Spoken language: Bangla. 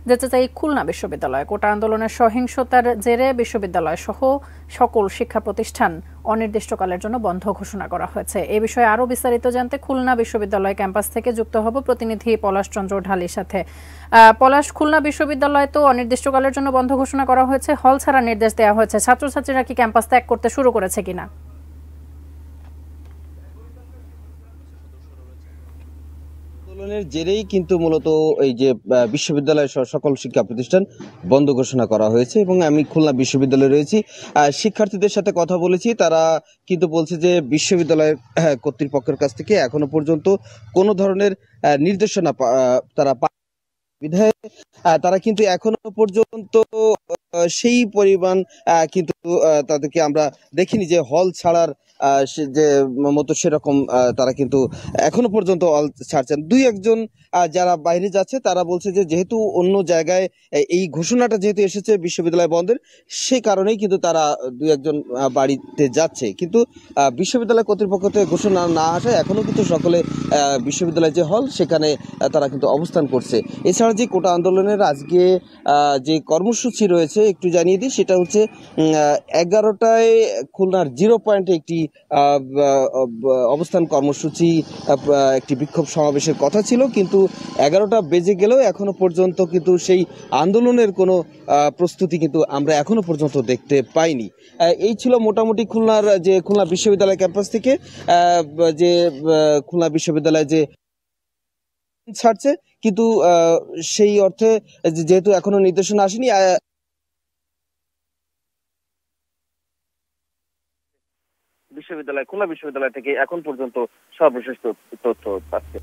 যেতে চাই খুলনা বিশ্ববিদ্যালয়। কোটা আন্দোলনের সহিংসতার জেরে বিশ্ববিদ্যালয় সহ সকল শিক্ষা প্রতিষ্ঠান অনির্দিষ্টকালের জন্য বন্ধ ঘোষণা করা হয়েছে। এ বিষয়ে আরো বিস্তারিত জানতে খুলনা বিশ্ববিদ্যালয় ক্যাম্পাস থেকে যুক্ত হব প্রতিনিধি পলাশ চন্দ্র ঢালির সাথে। পলাশ, খুলনা বিশ্ববিদ্যালয় তো অনির্দিষ্টকালের জন্য বন্ধ ঘোষণা করা হয়েছে, হল ছাড়ার নির্দেশ দেওয়া হয়েছে। ছাত্রছাত্রীরা কি ক্যাম্পাস ত্যাগ করতে শুরু করেছে কিনা? আন্দোলনের জেরেই কিন্তু মূলত এই যে বিশ্ববিদ্যালয় সহ সকল শিক্ষা প্রতিষ্ঠান বন্ধ ঘোষণা করা হয়েছে এবং আমি খুলনা বিশ্ববিদ্যালয়ে রয়েছি। শিক্ষার্থীদের সাথে কথা বলেছি, তারা কিন্তু বলছে যে বিশ্ববিদ্যালয়ের কর্তৃপক্ষের কাছ থেকে এখনো পর্যন্ত কোনো ধরনের নির্দেশনা তারা বিধায় তারা কিন্তু এখনো পর্যন্ত সেই পরিমাণ কিন্তু তাদেরকে আমরা দেখিনি যে হল ছাড়ার যে মতো সেরকম তারা কিন্তু এখনো পর্যন্ত হল ছাড়ছেন। দুই একজন যারা বাইরে যাচ্ছে তারা বলছে যে যেহেতু অন্য জায়গায় এই ঘোষণাটা যেহেতু এসেছে বিশ্ববিদ্যালয় বন্ধের, সেই কারণেই কিন্তু তারা দুই একজন বাড়িতে যাচ্ছে। কিন্তু বিশ্ববিদ্যালয় কর্তৃপক্ষ থেকে ঘোষণা না আসায় এখনো কিন্তু সকলে বিশ্ববিদ্যালয় যে হল সেখানে তারা কিন্তু অবস্থান করছে। এছাড়া যে কোটা আন্দোলনের আজকে যে কর্মসূচি রয়েছে একটু জানিয়ে দিই, সেটা হচ্ছে 11টায় খুলনার 0 পয়েন্টে একটি অবস্থান কর্মসূচি, একটি বিক্ষোভ সমাবেশের কথা ছিল, কিন্তু 11টা বেজে গেলেও এখনো পর্যন্ত কিন্তু সেই আন্দোলনের কোনো প্রস্তুতি কিন্তু আমরা এখনো পর্যন্ত দেখতে পাইনি। এই ছিল মোটামুটি খুলনা বিশ্ববিদ্যালয় ক্যাম্পাস থেকে যে খুলনা বিশ্ববিদ্যালয় যে ছাড়ছে, কিন্তু সেই অর্থে যেহেতু এখনো নির্দেশনা আসেনি। খুলনা বিশ্ববিদ্যালয় থেকে এখন পর্যন্ত সর্বশেষ তথ্য পাচ্ছে।